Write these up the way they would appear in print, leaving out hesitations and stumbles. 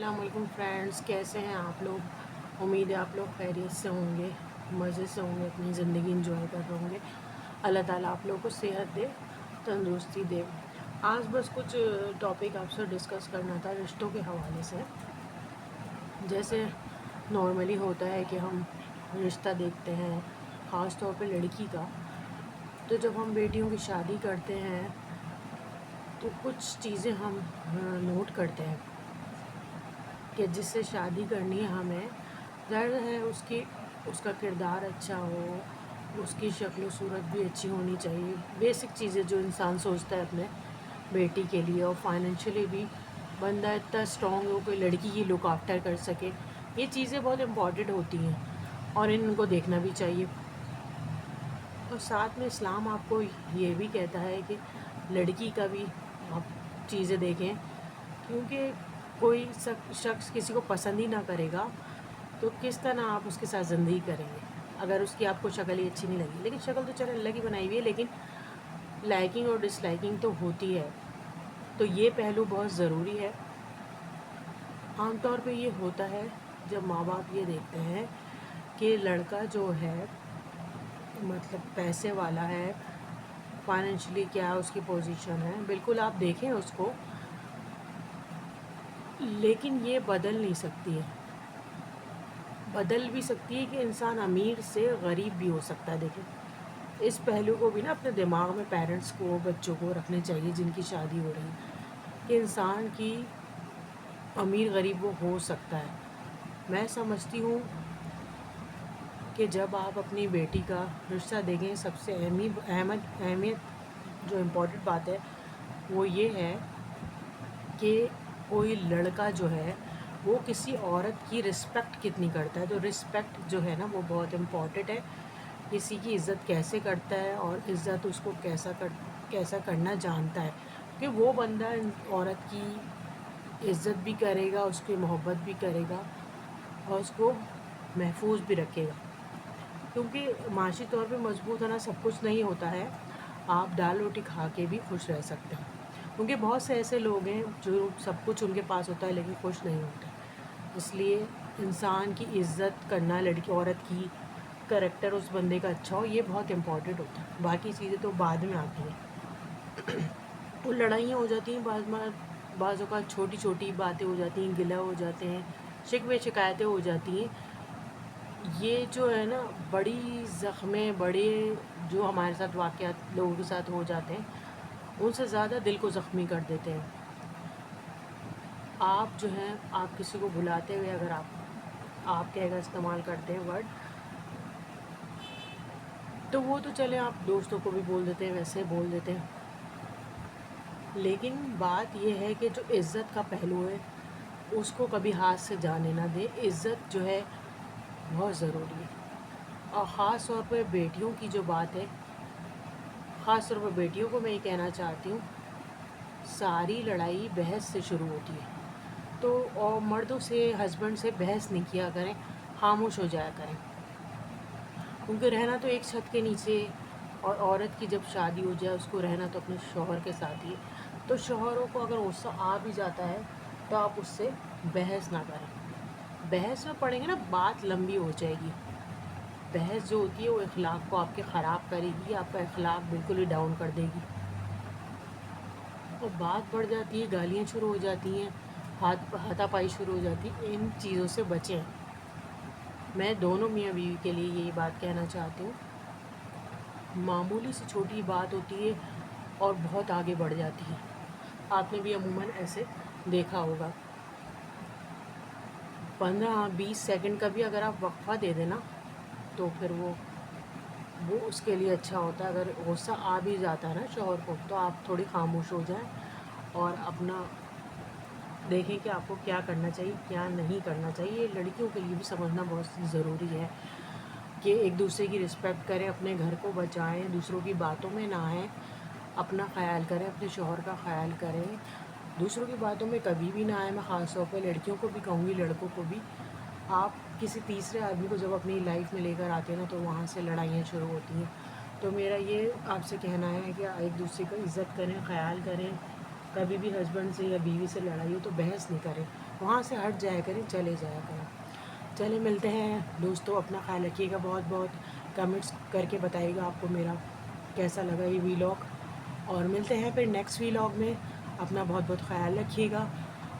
السلام علیکم فرینڈس، کیسے ہیں آپ لوگ؟ امید ہے آپ لوگ خیریت سے ہوں گے، مزے سے ہوں گے، اپنی زندگی انجوائے کر رہے ہوں گے۔ اللہ تعالیٰ آپ لوگوں کو صحت دے، تندرستی دے۔ آج بس کچھ ٹاپک آپ سے ڈسکس کرنا تھا رشتوں کے حوالے سے۔ جیسے نارملی ہوتا ہے کہ ہم رشتہ دیکھتے ہیں، خاص طور پہ لڑکی کا، تو جب ہم بیٹیوں کی شادی کرتے ہیں تو کچھ چیزیں ہم نوٹ کرتے ہیں کہ جس سے شادی کرنی ہے ہمیں، ظاہر ہے اس کا کردار اچھا ہو، اس کی شکل و صورت بھی اچھی ہونی چاہیے، بیسک چیزیں جو انسان سوچتا ہے اپنے بیٹی کے لیے، اور فائنینشلی بھی بندہ اتنا اسٹرانگ ہو کہ لڑکی کی لک آفٹر کر سکے۔ یہ چیزیں بہت امپورٹنٹ ہوتی ہیں اور ان کو دیکھنا بھی چاہیے۔ اور ساتھ میں اسلام آپ کو یہ بھی کہتا ہے کہ لڑکی کا بھی آپ چیزیں دیکھیں، کیونکہ کوئی شخص کسی کو پسند ہی نہ کرے گا تو کس طرح آپ اس کے ساتھ زندگی کریں گے، اگر اس کی آپ کو شکل ہی اچھی نہیں لگی۔ لیکن شکل تو چلے اللہ کی بنائی ہوئی ہے، لیکن لائکنگ اور ڈس لائکنگ تو ہوتی ہے، تو یہ پہلو بہت ضروری ہے۔ عام طور پہ یہ ہوتا ہے جب ماں باپ یہ دیکھتے ہیں کہ لڑکا جو ہے مطلب پیسے والا ہے، فائنینشلی کیا اس کی پوزیشن ہے، بالکل آپ دیکھیں اس کو، لیکن یہ بدل نہیں سکتی ہے۔ بدل بھی سکتی ہے کہ انسان امیر سے غریب بھی ہو سکتا ہے۔ دیکھیں اس پہلو کو بھی نا اپنے دماغ میں پیرنٹس کو، بچوں کو رکھنے چاہیے جن کی شادی ہو رہی ہے، کہ انسان کی امیر غریب وہ ہو سکتا ہے۔ میں سمجھتی ہوں کہ جب آپ اپنی بیٹی کا رشتہ دیکھیں، سب سے اہمیت جو امپورٹنٹ بات ہے وہ یہ ہے کہ کوئی لڑکا جو ہے وہ کسی عورت کی رسپیکٹ کتنی کرتا ہے۔ تو رسپیکٹ جو ہے نا وہ بہت امپورٹنٹ ہے، کسی کی عزت کیسے کرتا ہے اور عزت اس کو کیسا کرنا جانتا ہے، کہ وہ بندہ عورت کی عزت بھی کرے گا، اس کی محبت بھی کرے گا اور اس کو محفوظ بھی رکھے گا۔ کیونکہ معاشی طور پہ مضبوط ہونا سب کچھ نہیں ہوتا ہے، آپ دال روٹی کھا کے بھی خوش رہ سکتے ہیں، کیونکہ بہت سے ایسے لوگ ہیں جو سب کچھ ان کے پاس ہوتا ہے لیکن خوش نہیں ہوتے۔ اس لیے انسان کی عزت کرنا، لڑکی عورت کی کریکٹر اس بندے کا اچھا ہو، یہ بہت امپورٹنٹ ہوتا ہے، باقی چیزیں تو بعد میں آتی ہیں۔ وہ لڑائیاں ہو جاتی ہیں بعض اوقات، چھوٹی چھوٹی باتیں ہو جاتی ہیں، گلہ ہو جاتے ہیں، شکوے شکایتیں ہو جاتی ہیں۔ یہ جو ہے نا بڑی زخمیں، بڑے جو ہمارے ساتھ واقعات لوگوں کے ساتھ ہو جاتے ہیں، ان سے زیادہ دل کو زخمی کر دیتے ہیں۔ آپ جو ہیں، آپ کسی کو بلاتے ہوئے اگر آپ کہے گا استعمال کرتے ہیں ورڈ، تو وہ تو چلے آپ دوستوں کو بھی بول دیتے ہیں، ویسے بول دیتے ہیں، لیکن بات یہ ہے کہ جو عزت کا پہلو ہے اس کو کبھی ہاتھ سے جانے نہ دیں۔ عزت جو ہے بہت ضروری ہے، اور خاص طور پہ بیٹیوں کی جو بات ہے، خاص طور پہ بیٹیوں کو میں یہ کہنا چاہتی ہوں، ساری لڑائی بحث سے شروع ہوتی ہے، تو اور مردوں سے، ہسبینڈ سے بحث نہیں کیا کریں، خاموش ہو جایا کریں، کیونکہ رہنا تو ایک چھت کے نیچے، اور عورت کی جب شادی ہو جائے اس کو رہنا تو اپنے شوہر کے ساتھ ہی ہے۔ تو شوہروں کو اگر غصہ آ بھی جاتا ہے تو آپ اس سے بحث نہ کریں، بحث میں پڑیں گے نا بات لمبی ہو جائے گی۔ بحث جو ہوتی ہے وہ اخلاق کو آپ کے خراب کرے گی، آپ کا اخلاق بالکل ہی ڈاؤن کر دے گی، اور بات بڑھ جاتی ہے، گالیاں شروع ہو جاتی ہیں، ہاتھا پائی شروع ہو جاتی ہے۔ ان چیزوں سے بچیں۔ میں دونوں میاں بیوی کے لیے یہی بات کہنا چاہتی ہوں، معمولی سی چھوٹی بات ہوتی ہے اور بہت آگے بڑھ جاتی ہے، آپ نے بھی عموماً ایسے دیکھا ہوگا۔ 15-20 سیکنڈ کا بھی اگر آپ وقفہ دے دیں نا تو پھر وہ اس کے لیے اچھا ہوتا ہے۔ اگر غصہ آ بھی جاتا ہے نا شوہر کو، تو آپ تھوڑی خاموش ہو جائیں اور اپنا دیکھیں کہ آپ کو کیا کرنا چاہیے، کیا نہیں کرنا چاہیے۔ یہ لڑکیوں کے لیے بھی سمجھنا بہت ضروری ہے کہ ایک دوسرے کی رسپیکٹ کریں، اپنے گھر کو بچائیں، دوسروں کی باتوں میں نہ آئیں، اپنا خیال کریں، اپنے شوہر کا خیال کریں، دوسروں کی باتوں میں کبھی بھی نہ آئیں۔ میں خاص طور پہ لڑکیوں کو بھی کہوں گی، لڑکوں کو بھی، آپ کسی تیسرے آدمی کو جب اپنی لائف میں لے کر آتے ہیں نا تو وہاں سے لڑائیاں شروع ہوتی ہیں۔ تو میرا یہ آپ سے کہنا ہے کہ ایک دوسرے کا عزت کریں، خیال کریں، کبھی بھی ہسبینڈ سے یا بیوی سے لڑائی ہو تو بحث نہیں کریں، وہاں سے ہٹ جایا کریں، چلے جایا کریں۔ چلے ملتے ہیں دوستوں، اپنا خیال رکھیے گا، بہت بہت کمنٹس کر کے بتائیے گا آپ کو میرا کیسا لگا یہ ویلاگ، اور ملتے ہیں پھر نیکسٹ ویلاگ میں۔ اپنا بہت بہت خیال رکھیے گا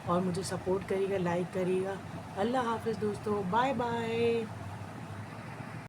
اور مجھے سپورٹ کریے گا، لائک کریے گا۔ اللہ حافظ دوستوں، بائے بائے۔